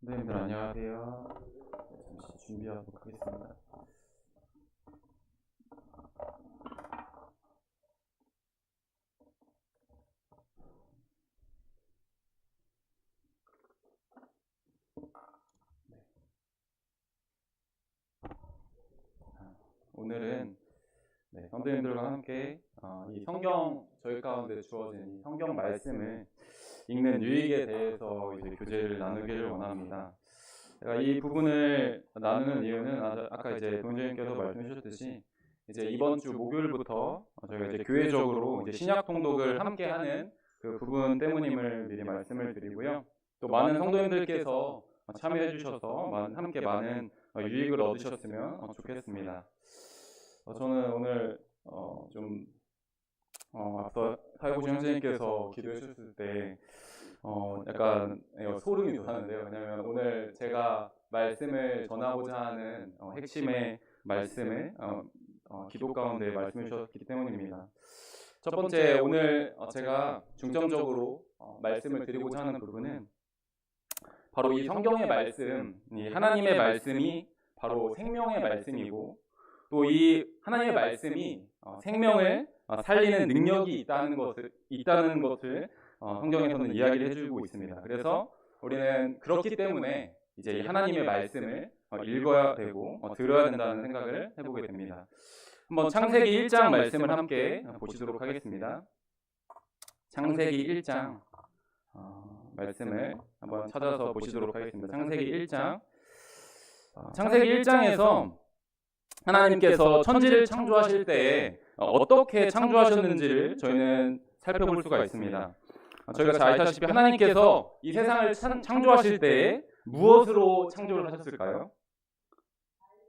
선생님들 안녕하세요. 잠시 준비하도록 하겠습니다. 오늘은 선생님들과 함께 이 성경 저희 가운데 주어진 이 성경 말씀을 읽는 유익에 대해서 이제 교제를 나누기를 원합니다. 제가 이 부분을 나누는 이유는 아까 이제 동정님께서 말씀해 주셨듯이 이제 이번 주 목요일부터 저희가 이제 교회적으로 이제 신약 통독을 함께 하는 그 부분 때문임을 미리 말씀을 드리고요. 또 많은 성도님들께서 참여해 주셔서 함께 많은 유익을 얻으셨으면 좋겠습니다. 저는 오늘 앞서 사회보시 형제님께서 기도해 주셨을 때 약간 소름이 돋았는데요. 왜냐하면 오늘 제가 말씀을 전하고자 하는 핵심의 말씀을 기도 가운데 말씀해 주셨기 때문입니다. 첫 번째, 오늘 제가 중점적으로 말씀을 드리고자 하는 부분은 바로 이 성경의 말씀, 이 하나님의 말씀이 바로 생명의 말씀이고, 또 이 하나님의 말씀이 생명을 살리는 능력이 있다는 것을 성경에서는 이야기를 해주고 있습니다. 그래서 우리는 그렇기 때문에 이제 이 하나님의 말씀을 읽어야 되고 들어야 된다는 생각을 해보게 됩니다. 한번 창세기 1장 말씀을 함께 보시도록 하겠습니다. 창세기 1장 말씀을 한번 찾아서 보시도록 하겠습니다. 창세기 1장. 창세기 1장에서 하나님께서 천지를 창조하실 때에 어떻게 창조하셨는지를 저희는 살펴볼 수가 있습니다. 저희가 잘 알다시피 하나님께서 이 세상을 창조하실 때에 무엇으로 창조를 하셨을까요?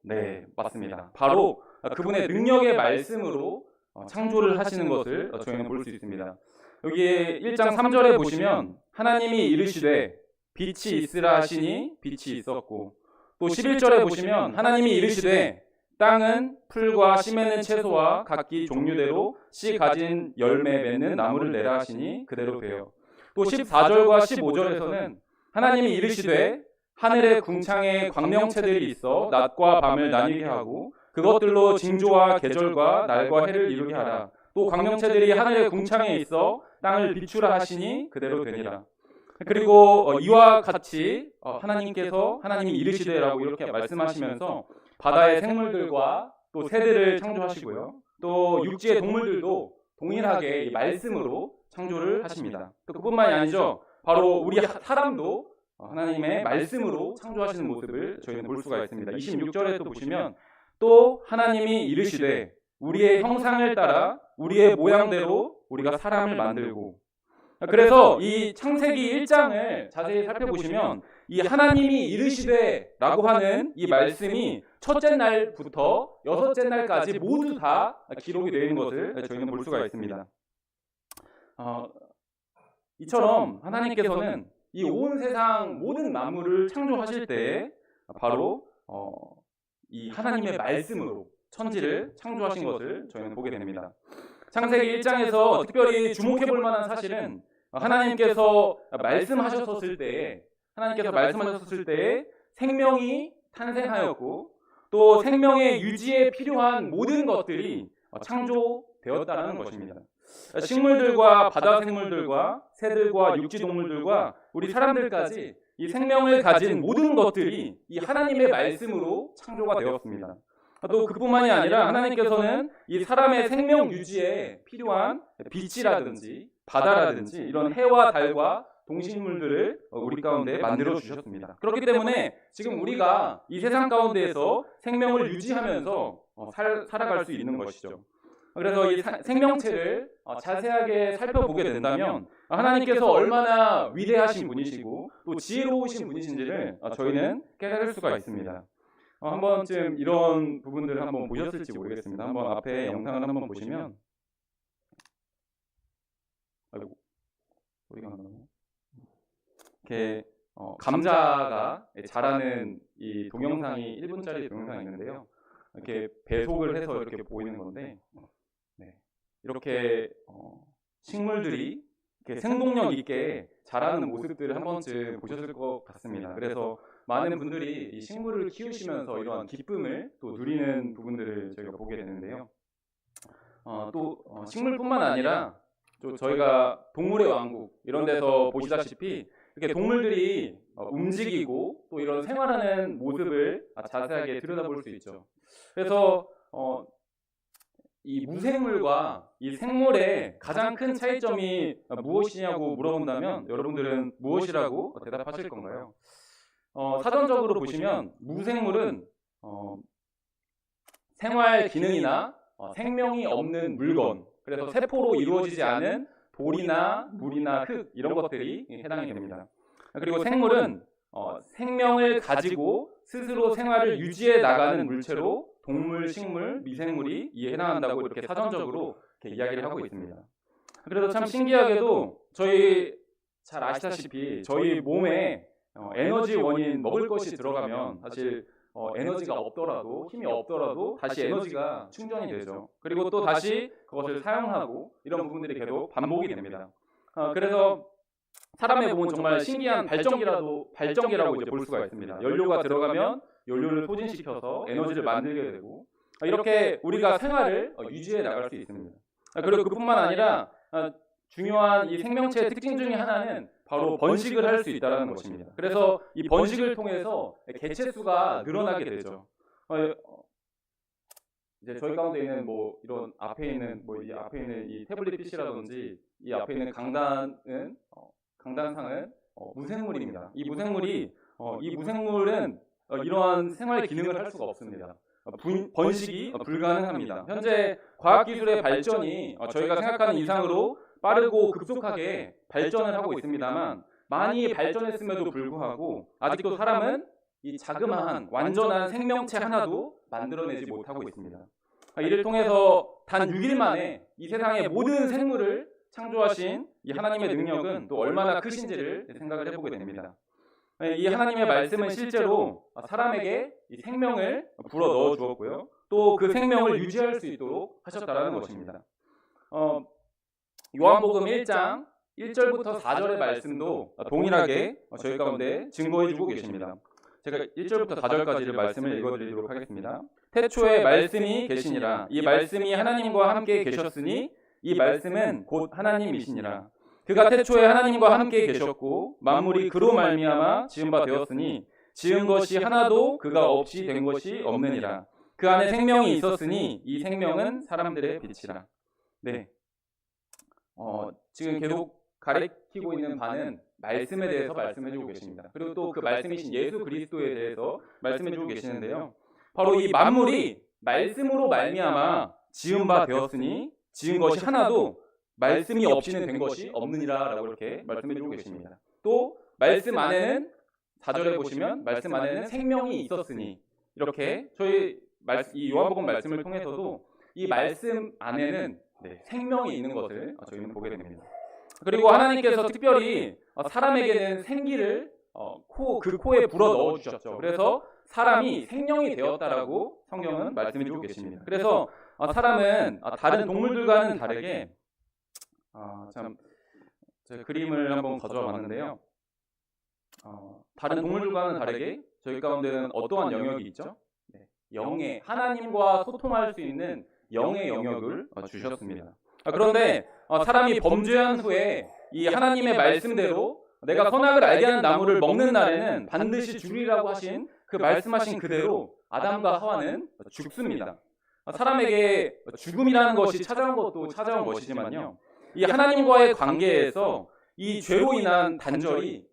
네, 맞습니다. 바로 그분의 능력의 말씀으로 창조를 하시는 것을 저희는 볼 수 있습니다. 여기 1장 3절에 보시면 하나님이 이르시되 빛이 있으라 하시니 빛이 있었고, 또 11절에 보시면 하나님이 이르시되 땅은 풀과 씨 맺는 채소와 각기 종류대로 씨 가진 열매 맺는 나무를 내라 하시니 그대로 되어, 또 14절과 15절에서는 하나님이 이르시되 하늘의 궁창에 광명체들이 있어 낮과 밤을 나뉘게 하고 그것들로 징조와 계절과 날과 해를 이루게 하라. 또 광명체들이 하늘의 궁창에 있어 땅을 비추라 하시니 그대로 되니라. 그리고 이와 같이 하나님이 이르시되라고 이렇게 말씀하시면서 바다의 생물들과 또 새들을 창조하시고요. 또 육지의 동물들도 동일하게 이 말씀으로 창조를 하십니다. 또 그뿐만이 아니죠. 바로 우리 사람도 하나님의 말씀으로 창조하시는 모습을 저희는 볼 수가 있습니다. 26절에 또 보시면 또 하나님이 이르시되 우리의 형상을 따라 우리의 모양대로 우리가 사람을 만들고. 그래서 이 창세기 1장을 자세히 살펴보시면 이 하나님이 이르시되라고 하는 이 말씀이 첫째 날부터 여섯째 날까지 모두 다 기록이 되어 있는 것을 저희는 볼 수가 있습니다. 이처럼 하나님께서는 이 온 세상 모든 만물을 창조하실 때 바로 이 하나님의 말씀으로 천지를 창조하신 것을 저희는 보게 됩니다. 창세기 1장에서 특별히 주목해 볼 만한 사실은 하나님께서 말씀하셨을 때에 생명이 탄생하였고, 또 생명의 유지에 필요한 모든 것들이 창조되었다는 것입니다. 식물들과 바다 생물들과 새들과 육지 동물들과 우리 사람들까지 이 생명을 가진 모든 것들이 이 하나님의 말씀으로 창조가 되었습니다. 또 그뿐만이 아니라 하나님께서는 이 사람의 생명 유지에 필요한 빛이라든지 바다라든지 이런 해와 달과 동식물들을 우리 가운데 만들어 주셨습니다. 그렇기 때문에 지금 우리가 이 세상 가운데에서 생명을 유지하면서 살아갈 수 있는 것이죠. 그래서 이 생명체를 자세하게 살펴보게 된다면 하나님께서 얼마나 위대하신 분이시고 또 지혜로우신 분이신지를 저희는 깨달을 수가 있습니다. 한 번쯤 이런 부분들을 한번 보셨을지 모르겠습니다. 한번 앞에 영상을 한번 보시면, 소리가 나네요. 이렇게 감자가 자라는 이 동영상이 1분짜리 동영상이 있는데요. 이렇게 배속을 해서 이렇게 보이는 건데, 이렇게 식물들이 이렇게 생동력 있게 자라는 모습들을 한 번쯤 보셨을 것 같습니다. 그래서 많은 분들이 이 식물을 키우시면서 이러한 기쁨을 또 누리는 부분들을 저희가 보게 되는데요. 식물뿐만 아니라 또 저희가 동물의 왕국 이런 데서 보시다시피 이렇게 동물들이 움직이고 또 이런 생활하는 모습을 자세하게 들여다볼 수 있죠. 그래서 이 무생물과 이 생물의 가장 큰 차이점이 무엇이냐고 물어본다면 여러분들은 무엇이라고 대답하실 건가요? 사전적으로 보시면 무생물은 생활 기능이나 생명이 없는 물건, 그래서 세포로 이루어지지 않은 돌이나 물이나 흙 이런 것들이 해당이 됩니다. 그리고 생물은 생명을 가지고 스스로 생활을 유지해 나가는 물체로 동물, 식물, 미생물이 이에 해당한다고 이렇게 사전적으로 이렇게 이야기를 하고 있습니다. 그래서 참 신기하게도 저희 잘 아시다시피 저희 몸에 에너지 원인 먹을 것이 들어가면 사실 에너지가 없더라도 힘이 없더라도 다시 에너지가 충전이 되죠. 그리고 또 다시 그것을 사용하고 이런 부분들이 계속 반복이 됩니다. 그래서 사람의 몸은 정말 신기한 발전기라고 이제 볼 수가 있습니다. 연료가 들어가면 연료를 소진시켜서 에너지를 만들게 되고 이렇게 우리가 생활을 유지해 나갈 수 있습니다. 그리고 그뿐만 아니라 중요한 이 생명체의 특징 중에 하나는 바로 번식을 할 수 있다는 것입니다. 그래서 이 번식을 통해서 개체 수가 늘어나게 되죠. 이제 저희 가운데 있는 뭐 이런 앞에 있는 이 앞에 있는 이 태블릿 PC라든지 이 앞에 있는 강단상은 무생물입니다. 이 무생물은 이러한 생활 기능을 할 수가 없습니다. 번식이 불가능합니다. 현재 과학기술의 발전이 저희가 생각하는 이상으로 빠르고 급속하게 발전을 하고 있습니다만 많이 발전했음에도 불구하고 아직도 사람은 이 자그마한 완전한 생명체 하나도 만들어내지 못하고 있습니다. 이를 통해서 단 6일 만에 이 세상의 모든 생물을 창조하신 이 하나님의 능력은 또 얼마나 크신지를 생각을 해보게 됩니다. 이 하나님의 말씀은 실제로 사람에게 이 생명을 불어 넣어 주었고요. 또 그 생명을 유지할 수 있도록 하셨다는 것입니다. 요한복음 1장 1절부터 4절의 말씀도 동일하게 저희 가운데 증거해주고 계십니다. 제가 1절부터 4절까지를 말씀을 읽어드리도록 하겠습니다. 태초에 말씀이 계시니라. 이 말씀이 하나님과 함께 계셨으니 이 말씀은 곧 하나님이시니라. 그가 태초에 하나님과 함께 계셨고 만물이 그로 말미암아 지은 바 되었으니 지은 것이 하나도 그가 없이 된 것이 없느니라. 그 안에 생명이 있었으니 이 생명은 사람들의 빛이라. 네. 지금 계속 가리키고 있는 바는 말씀에 대해서 말씀해주고 계십니다. 그리고 또 그 말씀이신 예수 그리스도에 대해서 말씀해주고 계시는데요. 바로 이 만물이 말씀으로 말미암아 지은 바 되었으니 지은 것이 하나도 말씀이 없이는 된 것이 없느니라 라고 이렇게 말씀해주고 계십니다. 또 말씀 안에는 4절에 보시면 말씀 안에는 생명이 있었으니 이렇게 저희 이 요한복음 말씀을 통해서도 이 말씀 안에는 생명이 있는 것을 저희는 보게 됩니다. 그리고 하나님께서 특별히 사람에게는 생기를 그 코에 불어 넣어 주셨죠. 그래서 사람이 생명이 되었다라고 성경은 말씀해 주고 계십니다. 그래서 사람은 다른 동물들과는 다르게 제가 그림을 한번 가져와 봤는데요. 다른 동물들과는 다르게 저희 가운데는 어떠한 영역이 있죠? 영의 하나님과 소통할 수 있는 영의 영역을 주셨습니다. 그런데 사람이 범죄한 후에 이 하나님의 말씀대로 내가 선악을 알게 하는 나무를 먹는 날에는 반드시 죽으리라고 하신 그 말씀하신 그대로 아담과 하와는 죽습니다. 사람에게 죽음이라는 것이 찾아온 것도 찾아온 것이지만요. 이 하나님과의 관계에서 이 죄로 인한 단절이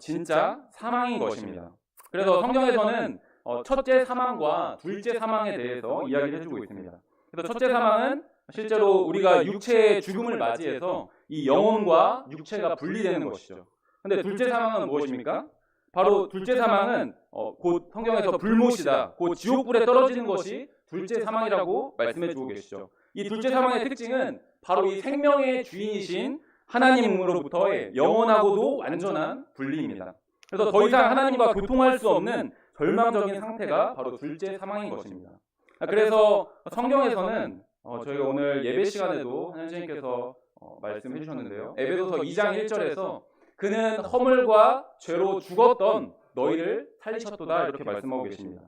진짜 사망인 것입니다. 그래서 성경에서는 첫째 사망과 둘째 사망에 대해서 이야기를 해주고 있습니다. 그래서 첫째 사망은 실제로 우리가 육체의 죽음을 맞이해서 이 영혼과 육체가 분리되는 것이죠. 그런데 둘째 사망은 무엇입니까? 바로 둘째 사망은 곧 성경에서 불못이다, 곧 지옥불에 떨어지는 것이 둘째 사망이라고 말씀해주고 계시죠. 이 둘째 사망의 특징은 바로 이 생명의 주인이신 하나님으로부터의 영원하고도 완전한 분리입니다. 그래서 더 이상 하나님과 교통할 수 없는 절망적인 상태가 바로 둘째 사망인 것입니다. 그래서 성경에서는 저희가 오늘 예배 시간에도 하나님께서 말씀해 주셨는데요. 에베소서 2장 1절에서 그는 허물과 죄로 죽었던 너희를 살리셨도다 이렇게 말씀하고 계십니다.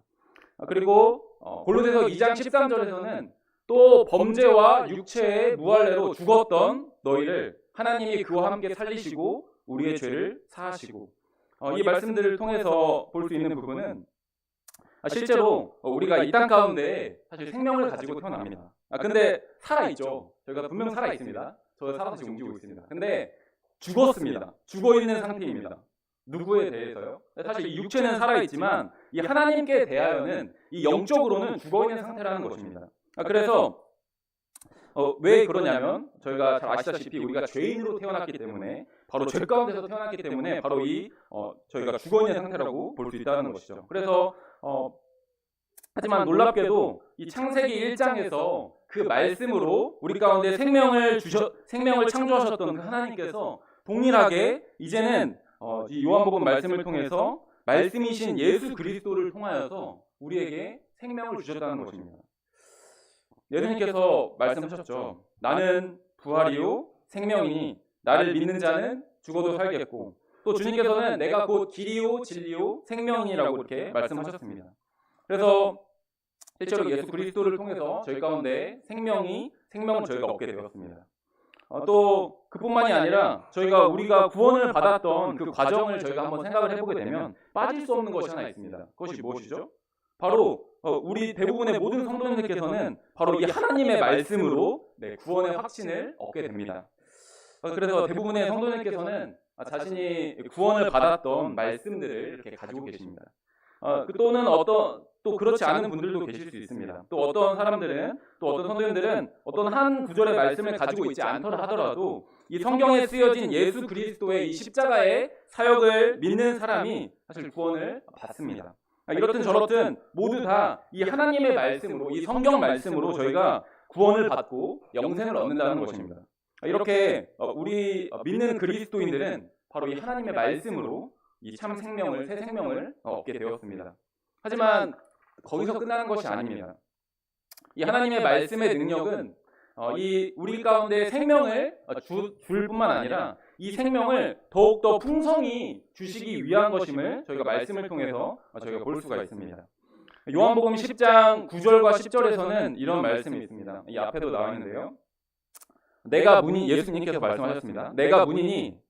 그리고 골로새서 2장 13절에서는 또 범죄와 육체의 무할례로 죽었던 너희를 하나님이 그와 함께 살리시고 우리의 죄를 사하시고, 이 말씀들을 통해서 볼 수 있는 부분은 실제로 우리가 이 땅 가운데 사실 생명을 가지고 태어납니다. 근데 살아있죠. 저희가 분명 살아있습니다. 저 살아서 지금 움직이고 있습니다. 근데 죽었습니다. 죽어있는 상태입니다. 누구에 대해서요? 사실 이 육체는 살아있지만 이 하나님께 대하여는 이 영적으로는 죽어있는 상태라는 것입니다. 그래서 왜 그러냐면 저희가 잘 아시다시피 우리가 죄인으로 태어났기 때문에, 바로 죄 가운데서 태어났기 때문에 바로 이 저희가 죽어있는 상태라고 볼 수 있다는 것이죠. 그래서 하지만 놀랍게도 이 창세기 1장에서 그 말씀으로 우리 가운데 생명을 창조하셨던 그 하나님께서 동일하게 이제는 이 요한복음 말씀을 통해서 말씀이신 예수 그리스도를 통하여서 우리에게 생명을 주셨다는 것입니다. 예수님께서 말씀하셨죠. 나는 부활이요 생명이니 나를 믿는 자는 죽어도 살겠고, 또 주님께서는 내가 곧 길이요 진리요 생명이라고 이렇게 말씀하셨습니다. 그래서 실제로 예수 그리스도를 통해서 저희 가운데 생명을 저희가 얻게 되었습니다. 또 그뿐만이 아니라 우리가 구원을 받았던 그 과정을 저희가 한번 생각을 해보게 되면 빠질 수 없는 것이 하나 있습니다. 그것이 무엇이죠? 바로 우리 대부분의 모든 성도님들께서는 바로 이 하나님의 말씀으로 구원의 확신을 얻게 됩니다. 그래서 대부분의 성도님께서는 자신이 구원을 받았던 말씀들을 이렇게 가지고 계십니다. 또는 또 그렇지 않은 분들도 계실 수 있습니다. 또 어떤 성도님들은 어떤 한 구절의 말씀을 가지고 있지 않더라 하더라도 이 성경에 쓰여진 예수 그리스도의 이 십자가의 사역을 믿는 사람이 사실 구원을 받습니다. 이렇든 저렇든 모두 다 이 하나님의 말씀으로, 이 성경 말씀으로 저희가 구원을 받고 영생을 얻는다는 것입니다. 이렇게 우리 믿는 그리스도인들은 바로 이 하나님의 말씀으로 이 참 생명을, 새 생명을 얻게 되었습니다. 하지만 거기서 끝나는 것이 아닙니다. 이 하나님의 말씀의 능력은 이 우리 가운데 생명을 줄 뿐만 아니라 이 생명을 더욱더 풍성히 주시기 위한 것임을 저희가 말씀을 통해서 저희가 볼 수가 있습니다. 요한복음 10장 9절과 10절에서는 이런 말씀이 있습니다. 이 앞에도 나와 있는데요. 예수님께서 말씀하셨습니다. 내가 문이니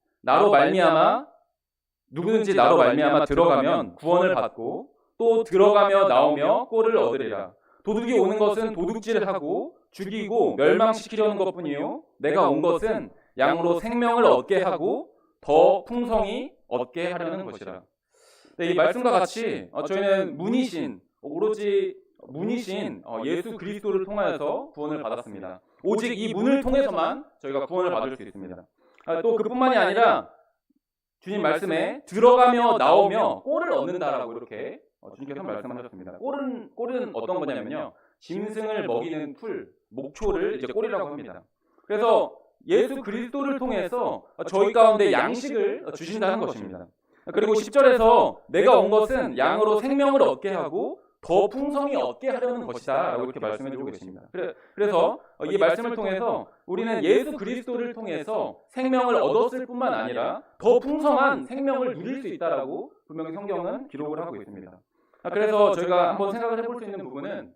누구든지 나로 말미암아 들어가면 구원을 받고 또 들어가며 나오며 꼴을 얻으리라. 도둑이 오는 것은 도둑질하고 죽이고 멸망시키려는 것뿐이요 내가 온 것은 양으로 생명을 얻게 하고 더 풍성히 얻게 하려는 것이라. 이 말씀과 같이 저희는 오로지 문이신 예수 그리스도를 통하여서 구원을 받았습니다. 오직 이 문을 통해서만 저희가 구원을 받을 수 있습니다. 또 그뿐만이 아니라 주님 말씀에 들어가며 나오며 꼴을 얻는다라고 이렇게 주님께서 말씀하셨습니다. 꼴은 어떤 거냐면요, 짐승을 먹이는 풀, 목초를 이제 꼴이라고 합니다. 그래서 예수 그리스도를 통해서 저희 가운데 양식을 주신다는 것입니다. 그리고 10절에서 내가 온 것은 양으로 생명을 얻게 하고 더 풍성히 얻게 하려는 것이다 라고 이렇게 말씀해 주고 계십니다. 그래서 이 말씀을 통해서 우리는 예수 그리스도를 통해서 생명을 얻었을 뿐만 아니라 더 풍성한 생명을 누릴 수 있다라고 분명히 성경은 기록을 하고 있습니다. 그래서 저희가 한번 생각을 해볼 수 있는 부분은,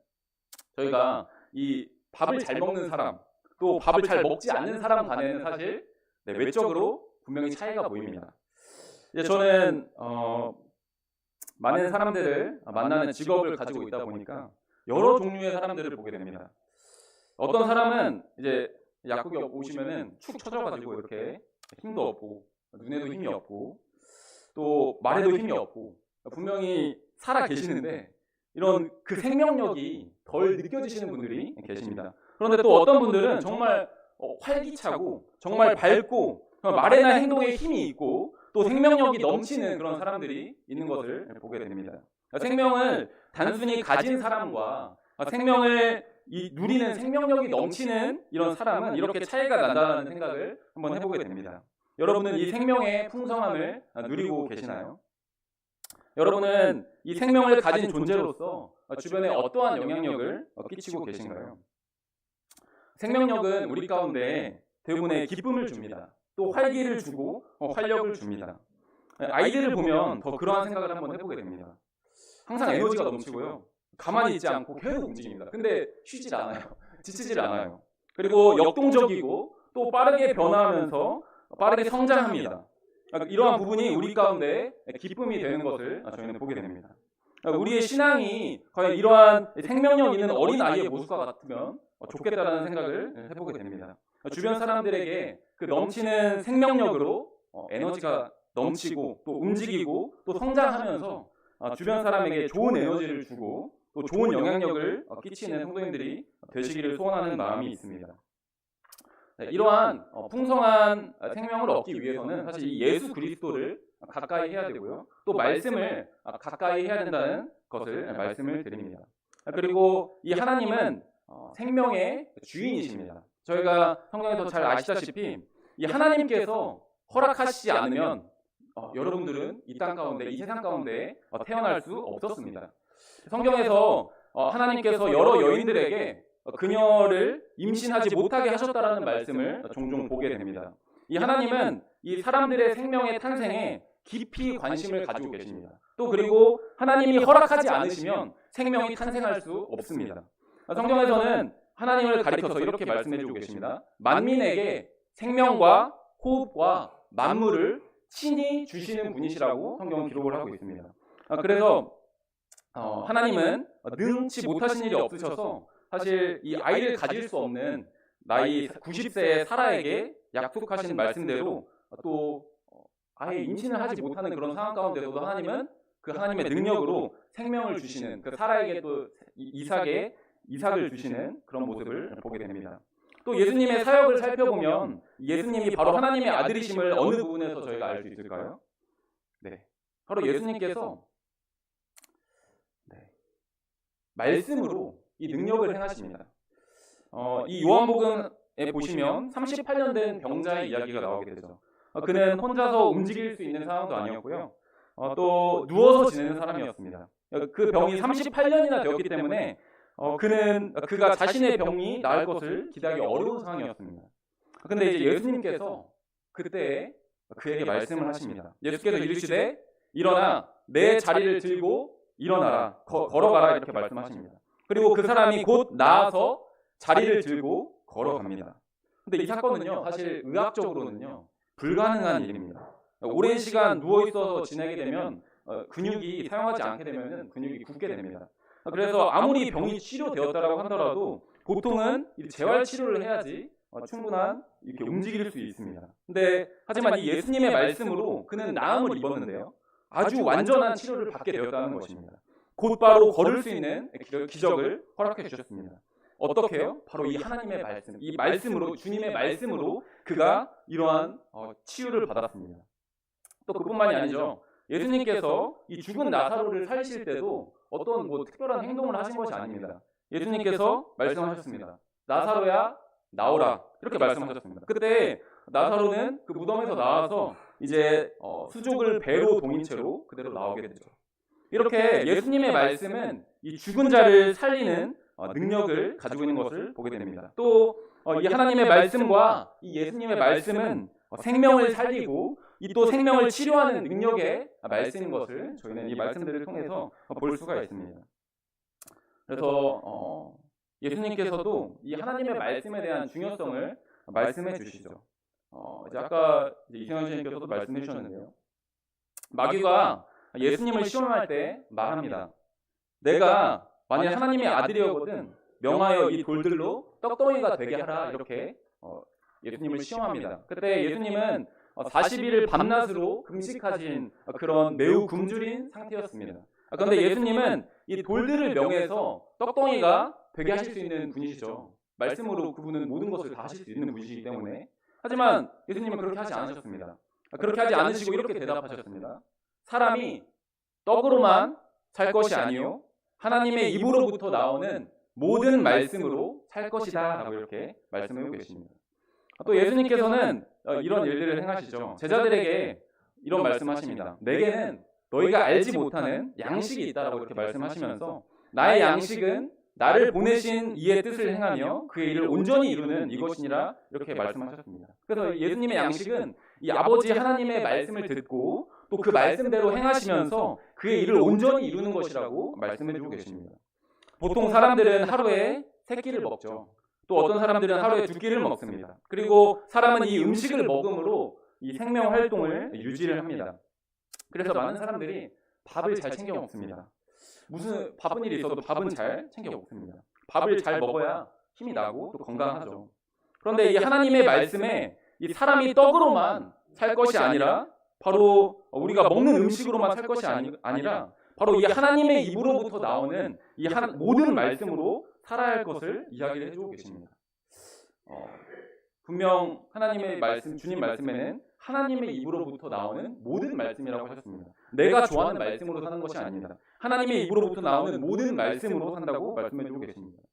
저희가 이 밥을 잘 먹는 사람, 또 밥을 잘 먹지 않는 사람 간에는 사실 외적으로 분명히 차이가 보입니다. 이제 저는 많은 사람들을 만나는 직업을 가지고 있다 보니까 여러 종류의 사람들을 보게 됩니다. 어떤 사람은 이제 약국에 오시면은 축 처져가지고 이렇게 힘도 없고 눈에도 힘이 없고 또 말에도 힘이 없고 분명히 살아 계시는데 이런 그 생명력이 덜 느껴지시는 분들이 계십니다. 그런데 또 어떤 분들은 정말 활기차고 정말 밝고 말이나 행동에 힘이 있고 또 생명력이 넘치는 그런 사람들이 있는 것을 보게 됩니다. 생명을 단순히 가진 사람과 생명을 누리는 생명력이 넘치는 이런 사람은 이렇게 차이가 난다는 생각을 한번 해보게 됩니다. 여러분은 이 생명의 풍성함을 누리고 계시나요? 여러분은 이 생명을 가진 존재로서 주변에 어떠한 영향력을 끼치고 계신가요? 생명력은 우리 가운데 대부분의 기쁨을 줍니다. 또 활기를 주고 활력을 줍니다. 아이들을 보면 더 그러한 생각을 한번 해보게 됩니다. 항상 에너지가 넘치고요. 가만히 있지 않고 계속 움직입니다. 근데 쉬질 않아요. 지치질 않아요. 그리고 역동적이고 또 빠르게 변화하면서 빠르게 성장합니다. 이러한 부분이 우리 가운데 기쁨이 되는 것을 저희는 보게 됩니다. 우리의 신앙이 과연 이러한 생명력 있는 어린 아이의 모습과 같으면 좋겠다라는 생각을 해보게 됩니다. 주변 사람들에게 그 넘치는 생명력으로 에너지가 넘치고 또 움직이고 또 성장하면서 주변 사람에게 좋은 에너지를 주고 또 좋은 영향력을 끼치는 성도님들이 되시기를 소원하는 마음이 있습니다. 이러한 풍성한 생명을 얻기 위해서는 사실 이 예수 그리스도를 가까이 해야 되고요. 또 말씀을 가까이 해야 된다는 것을 말씀을 드립니다. 그리고 이 하나님은 생명의 주인이십니다. 저희가 성경에서 잘 아시다시피 이 하나님께서 허락하시지 않으면 여러분들은 이 땅 가운데, 이 세상 가운데 태어날 수 없었습니다. 성경에서 하나님께서 여러 여인들에게 그녀를 임신하지 못하게 하셨다라는 말씀을 종종 보게 됩니다. 이 하나님은 이 사람들의 생명의 탄생에 깊이 관심을 가지고 계십니다. 또 그리고 하나님이 허락하지 않으시면 생명이 탄생할 수 없습니다. 성경에서는 하나님을 가리켜서 이렇게 말씀해주고 계십니다. 만민에게 생명과 호흡과 만물을 친히 주시는 분이시라고 성경은 기록을 하고 있습니다. 그래서 하나님은 능치 못하신 일이 없으셔서 사실 이 아이를 가질 수 없는 나이 90세의 사라에게 약속하신 말씀대로 또 아예 임신을 하지 못하는 그런 상황 가운데서도 하나님은 그 하나님의 능력으로 생명을 주시는 그 사라에게 또 이삭을 주시는 그런 모습을 보게 됩니다. 또 예수님의 사역을 살펴보면 예수님이 바로 하나님의 아들이심을 어느 부분에서 저희가 알 수 있을까요? 네, 바로 예수님께서 말씀으로 이 능력을 행하십니다. 이 요한복음에 보시면 38년 된 병자의 이야기가 나오게 되죠. 그는 혼자서 움직일 수 있는 상황도 아니었고요. 또 누워서 지내는 사람이었습니다. 그 병이 38년이나 되었기 때문에 그가 자신의 병이 나을 것을 기대하기 어려운 상황이었습니다. 근데 이제 예수님께서 그때 그에게 말씀을 하십니다. 예수께서 이르시되 일어나 내 자리를 들고 일어나라, 걸어가라 이렇게 말씀하십니다. 그리고 그 사람이 곧 나아서 자리를 들고 걸어갑니다. 근데 이 사건은요, 사실 의학적으로는요 불가능한 일입니다. 오랜 시간 누워 있어서 지내게 되면 근육이 사용하지 않게 되면 근육이 굳게 됩니다. 그래서 아무리 병이 치료되었다라고 하더라도 보통은 재활 치료를 해야지 충분한 이렇게 움직일 수 있습니다. 근데 하지만 이 예수님의 말씀으로 그는 나음을 입었는데요, 아주 완전한 치료를 받게 되었다는 것입니다. 곧바로 걸을 수 있는 기적을 허락해 주셨습니다. 어떻게요? 바로 이 하나님의 말씀, 이 말씀으로, 주님의 말씀으로 그가 이러한 치유를 받았습니다. 또 그뿐만이 아니죠. 예수님께서 이 죽은 나사로를 살리실 때도 어떤 특별한 행동을 하신 것이 아닙니다. 예수님께서 말씀하셨습니다. 나사로야 나오라, 이렇게 말씀하셨습니다. 그때 나사로는 그 무덤에서 나와서 이제 수족을 배로 동인 채로 그대로 나오게 되죠. 이렇게 예수님의 말씀은 이 죽은 자를 살리는 능력을 가지고 있는 것을 보게 됩니다. 또 이 하나님의 말씀과 이 예수님의 말씀은 생명을 살리고 이 또 생명을 치료하는 능력의 말씀인 것을 저희는 이 말씀들을 통해서 볼 수가 있습니다. 그래서 예수님께서도 이 하나님의 말씀에 대한 중요성을 말씀해 주시죠. 이제 아까 이승현 선생님께서도 말씀해 주셨는데요. 마귀가 예수님을 시험할 때 말합니다. 내가 만약 하나님의 아들이었거든 명하여 이 돌들로 떡덩이가 되게 하라, 이렇게 예수님을 시험합니다. 그때 예수님은 40일을 밤낮으로 금식하신 그런 매우 굶주린 상태였습니다. 그런데 예수님은 이 돌들을 명해서 떡덩이가 되게 하실 수 있는 분이시죠. 말씀으로 그분은 모든 것을 다 하실 수 있는 분이시기 때문에. 하지만 예수님은 그렇게 하지 않으셨습니다. 그렇게 하지 않으시고 이렇게 대답하셨습니다. 사람이 떡으로만 살 것이 아니요 하나님의 입으로부터 나오는 모든 말씀으로 살 것이다 라고 이렇게 말씀하고 계십니다. 또 예수님께서는 이런 일들을 행하시죠. 제자들에게 이런 말씀하십니다. 내게는 너희가 알지 못하는 양식이 있다라고 이렇게 말씀하시면서 나의 양식은 나를 보내신 이의 뜻을 행하며 그의 일을 온전히 이루는 이것이니라 이렇게 말씀하셨습니다. 그래서 예수님의 양식은 이 아버지 하나님의 말씀을 듣고 또 그 말씀대로 행하시면서 그의 일을 온전히 이루는 것이라고 말씀해주고 계십니다. 보통 사람들은 하루에 3끼를 먹죠. 또 어떤 사람들은 하루에 2끼를 먹습니다. 그리고 사람은 이 음식을 먹음으로 이 생명 활동을 유지를 합니다. 그래서 많은 사람들이 밥을 잘 챙겨 먹습니다. 무슨 바쁜 일이 있어도 밥은 잘 챙겨 먹습니다. 밥을 잘 먹어야 힘이 나고 또 건강하죠. 그런데 이 하나님의 말씀에 이 사람이 떡으로만 살 것이 아니라 바로 우리가 먹는 음식으로만 살 것이 아니라 바로 이 하나님의 입으로부터 나오는 이 모든 말씀으로 살아야 할 것을 이야기를 해주고 계십니다. 분명 하나님의 말씀, 주님 말씀에는 하나님의 입으로부터 나오는 모든 말씀이라고 하셨습니다. 내가 좋아하는 말씀으로 사는 것이 아닙니다. 하나님의 입으로부터 나오는 모든 말씀으로 산다고 말씀해주고 계십니다.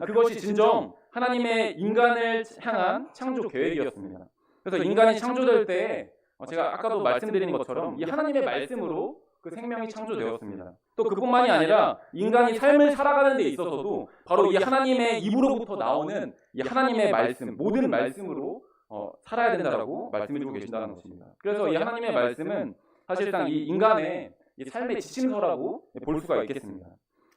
그것이 진정 하나님의 인간을 향한 창조 계획이었습니다. 그래서 인간이 창조될 때 제가 아까도 말씀드린 것처럼 이 하나님의 말씀으로 그 생명이 창조되었습니다. 또 그뿐만이 아니라 인간이 삶을 살아가는 데 있어서도 바로 이 하나님의 입으로부터 나오는 이 하나님의 말씀, 모든 말씀으로 살아야 된다라고 말씀해주고 계신다는 것입니다. 그래서 이 하나님의 말씀은 사실상 이 인간의 이 삶의 지침서라고 볼 수가 있겠습니다.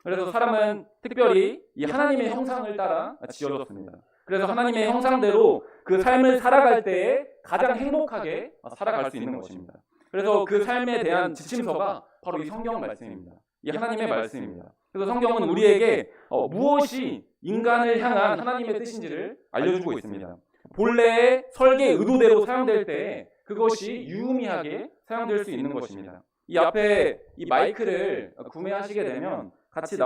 그래서 사람은 특별히 이 하나님의 형상을 따라 지어졌습니다. 그래서 하나님의 형상대로 그 삶을 살아갈 때에 가장 행복하게 살아갈 수 있는 것입니다. 그래서 그 삶에 대한 지침서가 바로 이 성경 말씀입니다. 이 하나님의 말씀입니다. 그래서 성경은 우리에게 무엇이 인간을 향한 하나님의 뜻인지를 알려주고 있습니다. 본래의 설계 의도대로 사용될 때 그것이 유의미하게 사용될 수 있는 것입니다. 이 앞에 이 마이크를 구매하시게 되면 같이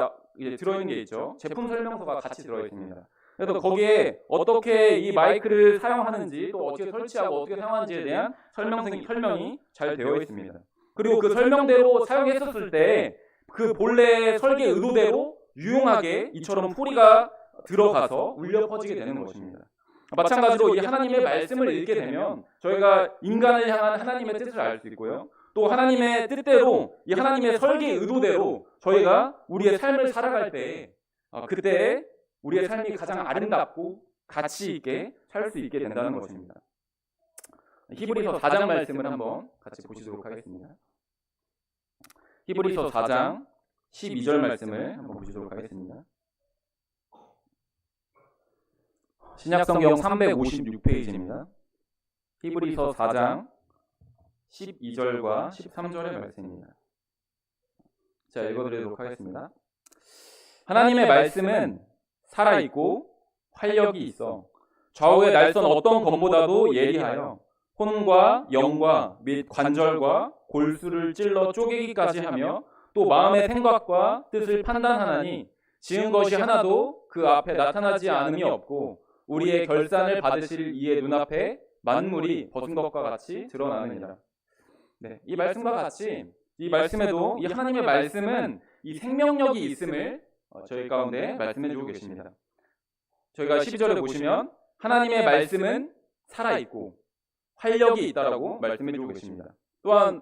들어있는 게 있죠. 제품 설명서가 같이 들어있습니다. 그래서 거기에 어떻게 이 마이크를 사용하는지 또 어떻게 설치하고 어떻게 사용하는지에 대한 설명이 잘 되어 있습니다. 그리고 그 설명대로 사용했었을 때 그 본래의 설계 의도대로 유용하게 이처럼 소리가 들어가서 울려 퍼지게 되는 것입니다. 마찬가지로 이 하나님의 말씀을 읽게 되면 저희가 인간을 향한 하나님의 뜻을 알 수 있고요. 또 하나님의 뜻대로 이 하나님의 설계 의도대로 저희가 우리의 삶을 살아갈 때 그때 우리의 삶이 가장 아름답고 가치 있게 살 수 있게 된다는 것입니다. 히브리서 4장 말씀을 한번 같이 보시도록 하겠습니다. 히브리서 4장 12절 말씀을 한번 보시도록 하겠습니다. 신약성경 356페이지입니다. 히브리서 4장 12절과 13절의 말씀입니다. 자, 읽어드리도록 하겠습니다. 하나님의 말씀은 살아있고 활력이 있어 좌우의 날선 어떤 검보다도 예리하여 혼과 영과 및 관절과 골수를 찔러 쪼개기까지 하며 또 마음의 생각과 뜻을 판단하나니 지은 것이 하나도 그 앞에 나타나지 않음이 없고 우리의 결산을 받으실 이의 눈앞에 만물이 벗은 것과 같이 드러나느니라. 네, 이 말씀과 같이 이 말씀에도 이 하나님의 말씀은 이 생명력이 있음을 저희 가운데 말씀해주고 계십니다. 저희가 12절에 보시면 하나님의 말씀은 살아있고 활력이 있다라고 말씀해주고 계십니다. 또한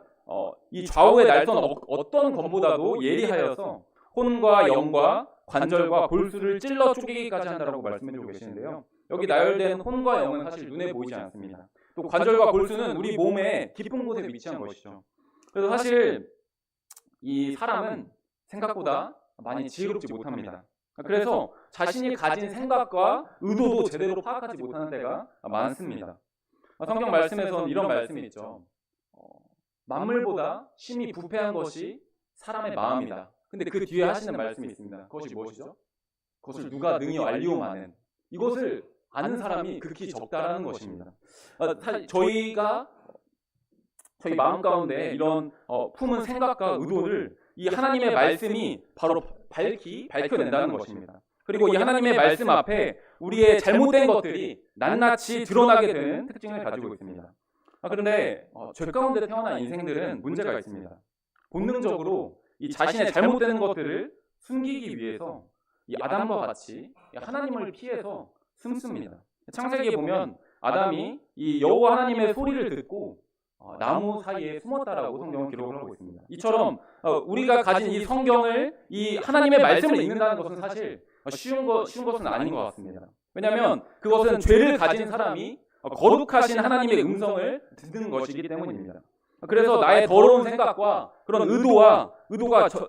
이 좌우의 날선 어떤 검보다도 예리하여서 혼과 영과 관절과 골수를 찔러 쪼개기까지 한다라고 말씀해주고 계시는데요. 여기 나열된 혼과 영은 사실 눈에 보이지 않습니다. 또 관절과 골수는 우리 몸의 깊은 곳에 위치한 것이죠. 그래서 사실 이 사람은 생각보다 많이 지혜롭지 못합니다. 그래서 자신이 가진 생각과 의도도 제대로 파악하지 못하는 때가 많습니다. 성경 말씀에서는 이런 말씀이 있죠. 만물보다 심히 부패한 것이 사람의 마음이다. 근데 그 뒤에 하시는 말씀이 있습니다. 그것이 무엇이죠? 그것을 누가 능히 알리오마는, 이것을 아는 사람이 극히 적다라는 것입니다. 저희 마음 가운데 이런 품은 생각과 의도를 이 하나님의 말씀이 바로 밝혀낸다는 것입니다. 그리고 이 하나님의 말씀 앞에 우리의 잘못된 것들이 낱낱이 드러나게 되는 특징을 가지고 있습니다. 그런데 죄 가운데 태어난 인생들은 문제가 있습니다. 본능적으로 이 자신의 잘못된 것들을 숨기기 위해서 이 아담과 같이 하나님을 피해서 숨습니다. 창세기에 보면 아담이 이 여호와 하나님의 소리를 듣고 나무 사이에 숨었다라고 성경은 기록을 하고 있습니다. 이처럼 우리가 가진 이 성경을, 이 하나님의 말씀을 읽는다는 것은 사실 쉬운 것은 아닌 것 같습니다. 왜냐하면 그것은 죄를 가진 사람이 거룩하신 하나님의 음성을 듣는 것이기 때문입니다. 그래서 나의 더러운 생각과 그런 의도가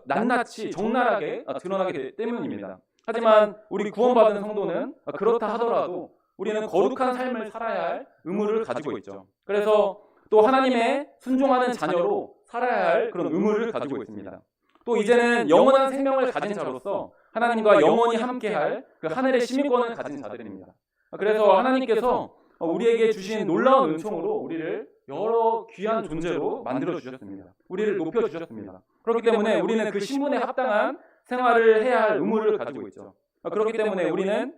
낱낱이 적나라하게 드러나게 되기 때문입니다. 하지만 우리 구원받은 성도는 그렇다 하더라도 우리는 거룩한 삶을 살아야 할 의무를 가지고 있죠. 그래서 또 하나님의 순종하는 자녀로 살아야 할 그런 의무를 가지고 있습니다. 또 이제는 영원한 생명을 가진 자로서 하나님과 영원히 함께할 그 하늘의 시민권을 가진 자들입니다. 그래서 하나님께서 우리에게 주신 놀라운 은총으로 우리를 여러 귀한 존재로 만들어 주셨습니다. 우리를 높여 주셨습니다. 그렇기 때문에 우리는 그 신분에 합당한 생활을 해야 할 의무를 가지고 있죠. 그렇기 때문에 우리는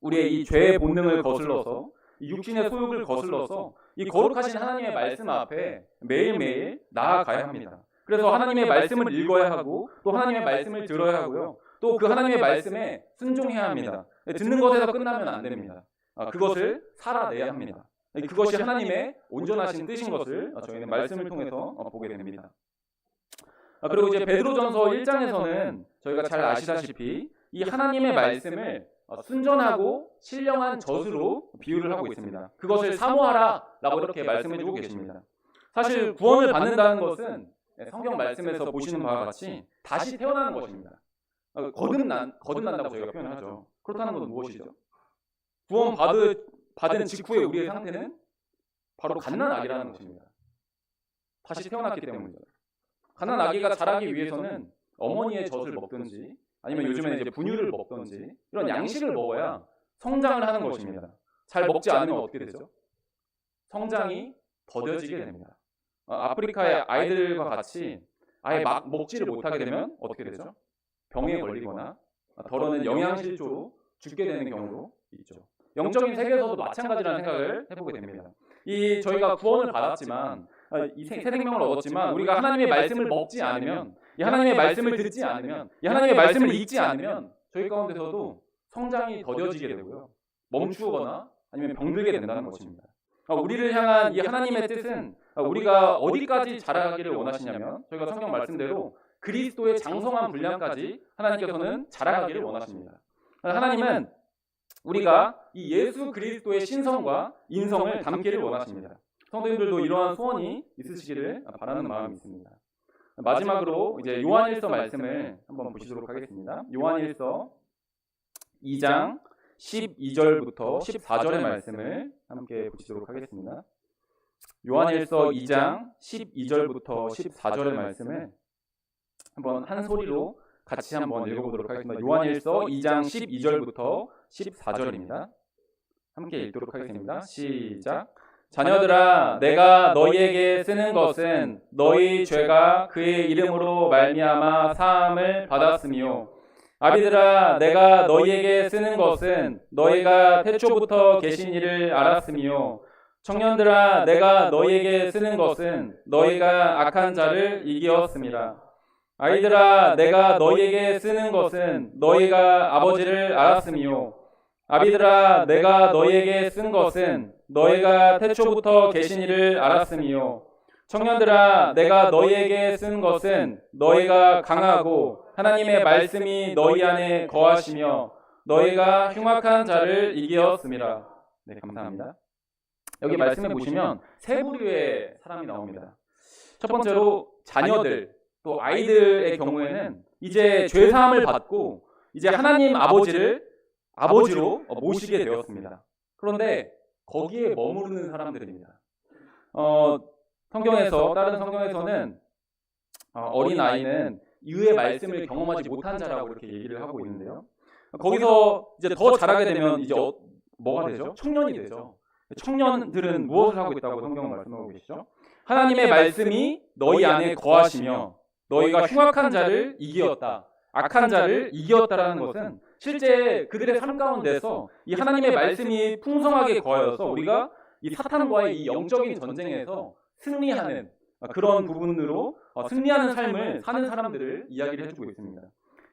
우리의 이 죄의 본능을 거슬러서 이 육신의 소욕을 거슬러서 이 거룩하신 하나님의 말씀 앞에 매일매일 나아가야 합니다. 그래서 하나님의 말씀을 읽어야 하고 또 하나님의 말씀을 들어야 하고요. 또 그 하나님의 말씀에 순종해야 합니다. 듣는 것에서 끝나면 안 됩니다. 그것을 살아내야 합니다. 그것이 하나님의 온전하신 뜻인 것을 저희는 말씀을 통해서 보게 됩니다. 그리고 이제 베드로전서 1장에서는 저희가 잘 아시다시피 이 하나님의 말씀을 순전하고 신령한 젖으로 비유를 하고 있습니다. 그것을 사모하라 라고 이렇게 말씀해주고 계십니다. 사실 구원을 받는다는 것은 성경 말씀에서 보시는 바와 같이 다시 태어나는 것입니다. 거듭난다고 저희가 표현하죠. 그렇다는 것은 무엇이죠? 구원 받은 직후에 우리의 상태는 바로 갓난아기라는 것입니다. 다시 태어났기 때문이죠. 갓난아기가 자라기 위해서는 어머니의 젖을 먹든지 아니면 요즘에 이제 분유를 먹든지 이런 양식을 먹어야 성장을 하는 것입니다. 잘 먹지 않으면 어떻게 되죠? 성장이 더뎌지게 됩니다. 아프리카의 아이들과 같이 아예 막 먹지를 못하게 되면 어떻게 되죠? 병에 걸리거나 더러는 영양실조로 죽게 되는 경우도 있죠. 영적인 세계에서도 마찬가지라는 생각을 해보게 됩니다. 저희가 구원을 받았지만 이 새 생명을 얻었지만 우리가 하나님의 말씀을 먹지 않으면 이 하나님의 말씀을 듣지 않으면 이 하나님의 말씀을 읽지 않으면 저희 가운데서도 성장이 더뎌지게 되고요. 멈추거나 아니면 병들게 된다는 것입니다. 우리를 향한 이 하나님의 뜻은 우리가 어디까지 자라가기를 원하시냐면 저희가 성경 말씀대로 그리스도의 장성한 분량까지 하나님께서는 자라가기를 원하십니다. 하나님은 우리가 이 예수 그리스도의 신성과 인성을 담기를 원하십니다. 성도님들도 이러한 소원이 있으시기를 바라는 마음이 있습니다. 마지막으로 이제 요한일서 말씀을 한번 보시도록 하겠습니다. 요한일서 2장 12절부터 14절의 말씀을 함께 보시도록 하겠습니다. 요한일서 2장 12절부터 14절의 말씀을 한번 한 소리로 같이 한번 읽어보도록 하겠습니다. 요한일서 2장 12절부터 14절입니다. 함께 읽도록 하겠습니다. 시작. 자녀들아, 내가 너희에게 쓰는 것은 너희 죄가 그의 이름으로 말미암아 사함을 받았으며, 아비들아, 내가 너희에게 쓰는 것은 너희가 태초부터 계신 이를 알았으며, 청년들아, 내가 너희에게 쓰는 것은 너희가 악한 자를 이기었습니다. 아이들아, 내가 너희에게 쓰는 것은 너희가 아버지를 알았으며, 아비들아, 내가 너희에게 쓴 것은 너희가 태초부터 계신 이를 알았으며, 청년들아, 내가 너희에게 쓴 것은 너희가 강하고 하나님의 말씀이 너희 안에 거하시며 너희가 흉악한 자를 이기었습니다. 네, 감사합니다. 여기 말씀해 보시면 세 부류의 사람이 나옵니다. 첫 번째로 자녀들, 또 아이들의 경우에는 이제 죄사함을 받고 이제 하나님 아버지로 모시게 되었습니다. 그런데 거기에 머무르는 사람들입니다. 다른 성경에서는 어린 아이는 이의 말씀을 경험하지 못한 자라고 이렇게 얘기를 하고 있는데요. 거기서 이제 더 자라게 되면 이제 뭐가 되죠? 청년이 되죠. 청년들은 무엇을 하고 있다고 성경은 말씀하고 계시죠? 하나님의 말씀이 너희 안에 거하시며 너희가 흉악한 자를 이기었다, 악한 자를 이기었다라는 것은 실제 그들의 삶 가운데서 이 하나님의 말씀이 풍성하게 거하여서 우리가 이 사탄과의 이 영적인 전쟁에서 승리하는 그런 부분으로 승리하는 삶을 사는 사람들을 이야기를 해주고 있습니다.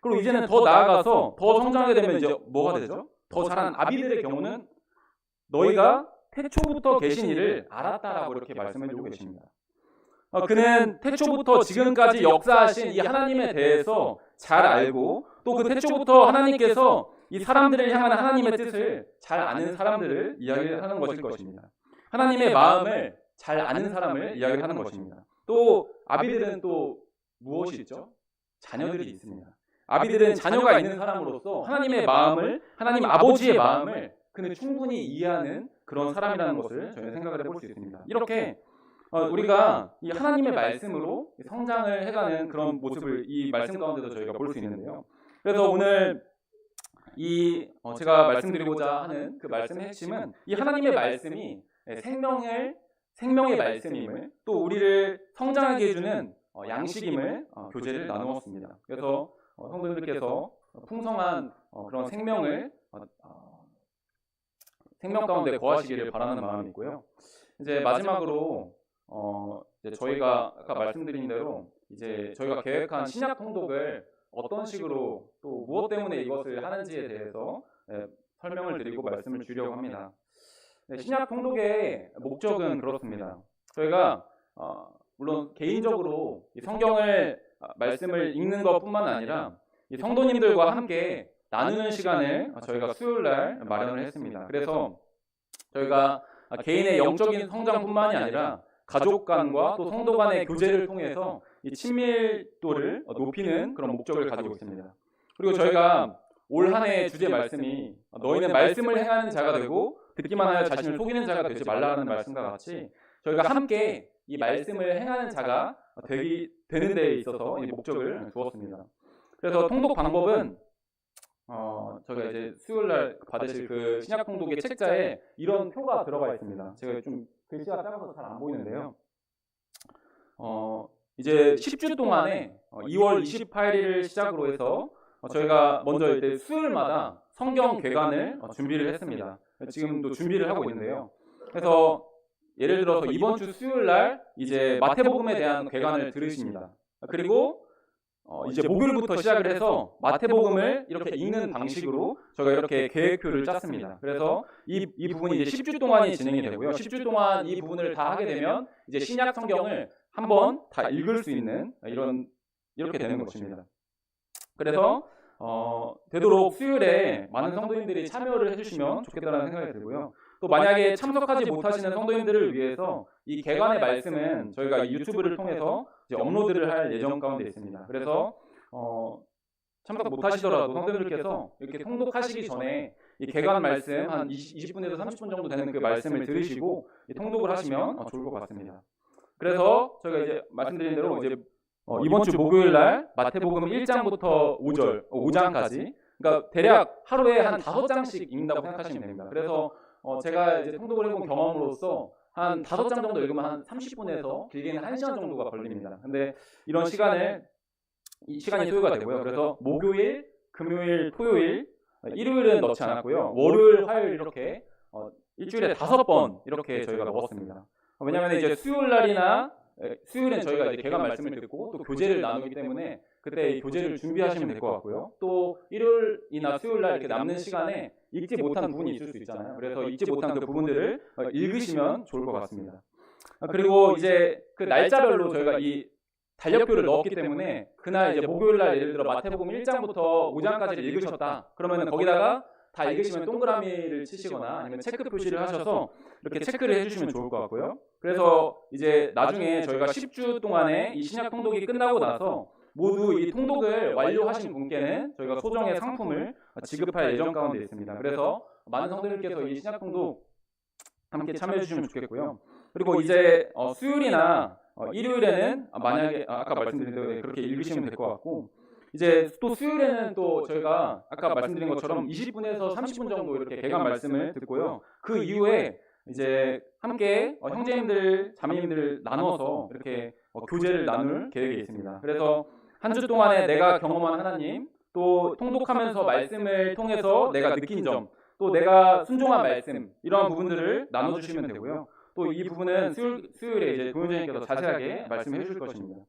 그리고 이제는 더 나아가서 더 성장하게 되면 이제 뭐가 되죠? 더 자란 아비들의 경우는 너희가 태초부터 계신 이를 알았다라고 이렇게 말씀해주고 계십니다. 그는 태초부터 지금까지 역사하신 이 하나님에 대해서 잘 알고 또 그 태초부터 하나님께서 이 사람들을 향한 하나님의 뜻을 잘 아는 사람들을 이야기하는 것일 것입니다. 하나님의 마음을 잘 아는 사람을 이야기하는 것입니다. 또 아비들은 또 무엇이 있죠? 자녀들이 있습니다. 아비들은 자녀가 있는 사람으로서 하나님의 마음을, 하나님 아버지의 마음을 그는 충분히 이해하는 그런 사람이라는 것을 저희는 생각을 해볼 수 있습니다. 이렇게 우리가 이 하나님의 말씀으로 성장을 해가는 그런 모습을 이 말씀 가운데도 저희가 볼 수 있는데요. 그래서 오늘 제가 말씀드리고자 하는 그 말씀의 핵심은 이 하나님의 말씀이 생명의 말씀임을, 또 우리를 성장하게 해주는 양식임을 교제를 나누었습니다. 그래서 성도님들께서 풍성한 그런 생명 가운데 거하시기를 바라는 마음이 있고요. 이제 마지막으로 이제 저희가 아까 말씀드린 대로 이제 저희가 계획한 신약 통독을 어떤 식으로 또 무엇 때문에 이것을 하는지에 대해서 설명을 드리고 말씀을 주려고 합니다. 신약 통독의 목적은 그렇습니다. 저희가 물론 개인적으로 이 성경을 말씀을 읽는 것뿐만 아니라 이 성도님들과 함께 나누는 시간을 저희가 수요일 날 마련을 했습니다. 그래서 저희가 개인의 영적인 성장뿐만이 아니라 가족 간과 또 성도 간의 교제를 통해서 이 친밀도를 높이는 그런 목적을 가지고 있습니다. 그리고 저희가 올 한 해의 주제 말씀이 너희는 말씀을 행하는 자가 되고 듣기만 하여 자신을 속이는 자가 되지 말라는 말씀과 같이 저희가 함께 이 말씀을 행하는 자가 되는 데에 있어서 이 목적을 두었습니다. 그래서 통독 방법은 저희가 이제 수요일 날 받으실 그 신약 통독의 책자에 이런 표가 들어가 있습니다. 제가 좀 글씨가 작아서 잘 안 보이는데요. 이제 10주 동안에 2월 28일을 시작으로 해서 저희가 먼저 이제 수요일마다 성경 괴간을 준비를 했습니다. 지금도 준비를 하고 있는데요. 그래서 예를 들어서 이번 주 수요일 날 이제 마태복음에 대한 괴간을 들으십니다. 그리고 이제 목요일부터 시작을 해서 마태복음을 이렇게 읽는 방식으로 저희가 이렇게 계획표를 짰습니다. 그래서 이 부분이 이제 10주 동안이 진행이 되고요. 10주 동안 이 부분을 다 하게 되면 이제 신약 성경을 한번 다 읽을 수 있는 이렇게 되는 것입니다. 그래서 되도록 수요일에 많은 성도님들이 참여를 해주시면 좋겠다는 생각이 들고요. 또 만약에 참석하지 못하시는 성도님들을 위해서 이 개관의 말씀은 저희가 유튜브를 통해서 이제 업로드를 할 예정 가운데 있습니다. 그래서 참석 못하시더라도 성도님들께서 이렇게 통독하시기 전에 이 개관 말씀 한 20분에서 30분 정도 되는 그 말씀을 들으시고 통독을 하시면 좋을 것 같습니다. 그래서 저희가 이제 말씀드린 대로 이제 이번 주 목요일 날 마태복음 1장부터 5장까지 그러니까 대략 하루에 한 5장씩 읽는다고 생각하시면 됩니다. 그래서 제가 이제 통독을 해본 경험으로서 한 5장 정도 읽으면 한 30분에서 길게는 1시간 정도가 걸립니다. 근데 이런 시간이 소요가 되고요. 그래서 목요일, 금요일, 토요일, 일요일은 넣지 않았고요. 월요일, 화요일 이렇게 일주일에 5번 이렇게 저희가 넣었습니다. 왜냐하면 이제 수요일은 저희가 이제 개관 말씀을 듣고 또 교제를 나누기 때문에 그때 교제를 준비하시면 될 것 같고요. 또 일요일이나 수요일 날 이렇게 남는 시간에 읽지 못한 부분이 있을 수 있잖아요. 그래서 읽지 못한 그 부분들을 읽으시면 좋을 것 같습니다. 그리고 이제 그 날짜별로 저희가 이 달력표를 넣었기 때문에 그날 이제 목요일 날 예를 들어 마태복음 1장부터 5장까지를 읽으셨다. 그러면 거기다가 다 읽으시면 동그라미를 치시거나 아니면 체크 표시를 하셔서 이렇게 체크를 해주시면 좋을 것 같고요. 그래서 이제 나중에 저희가 10주 동안의 이 신약 통독이 끝나고 나서 모두 이 통독을 완료하신 분께는 저희가 소정의 상품을 지급할 예정 가운데 있습니다. 그래서 많은 성도님께서 이 신약 통독 함께 참여해 주시면 좋겠고요. 그리고 이제 수요일이나 일요일에는 만약에 아까 말씀드린 대로 그렇게 읽으시면 될 것 같고 이제 또 수요일에는 또 저희가 아까 말씀드린 것처럼 20분에서 30분 정도 이렇게 개관 말씀을 듣고요. 그 이후에 이제 함께 형제님들, 자매님들 나눠서 이렇게 교제를 나눌 계획이 있습니다. 그래서 한 주 동안에 내가 경험한 하나님, 또 통독하면서 말씀을 통해서 내가 느낀 점, 또 내가 순종한 말씀 이러한 부분들을 나눠주시면 되고요. 또 이 부분은 수요일에 이제 동영자님께서 자세하게 말씀해 주실 것입니다.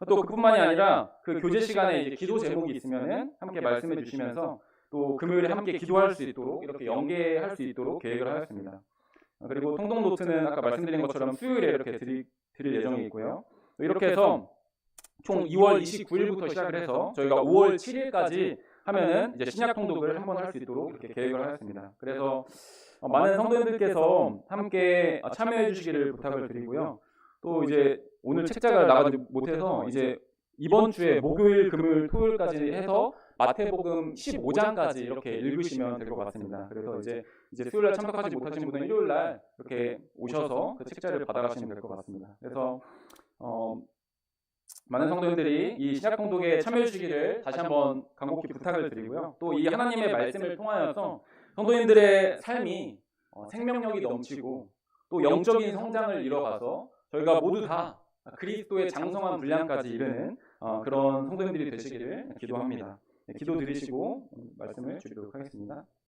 또 그뿐만이 아니라 그 교제 시간에 이제 기도 제목이 있으면은 함께 말씀해 주시면서 또 금요일에 함께 기도할 수 있도록 이렇게 연계할 수 있도록 계획을 하였습니다. 그리고 통독 노트는 아까 말씀드린 것처럼 수요일에 이렇게 드릴 예정이 있고요. 이렇게 해서 총 2월 29일부터 시작을 해서 저희가 5월 7일까지 하면은 이제 신약 통독을 한번 할 수 있도록 이렇게 계획을 하였습니다. 그래서 많은 성도님들께서 함께 참여해 주시기를 부탁을 드리고요. 또 이제 오늘 책자가 나가지 못해서 이제 이번 주에 목요일, 금요일, 토요일까지 해서 마태복음 15장까지 이렇게 읽으시면 될 것 같습니다. 그래서 이제 수요일 날 참석하지 못하신 분은 일요일 날 이렇게 오셔서 그 책자를 받아가시면 될 것 같습니다. 그래서 많은 성도님들이 이 신약 통독에 참여해 주시기를 다시 한번 간곡히 부탁을 드리고요. 또 이 하나님의 말씀을 통하여서 성도님들의 삶이 생명력이 넘치고 또 영적인 성장을 이뤄가서 저희가 모두 다 그리스도의 장성한 분량까지 이르는 그런 성도님들이 되시기를 기도합니다. 기도 드리시고 말씀을 드리도록 하겠습니다.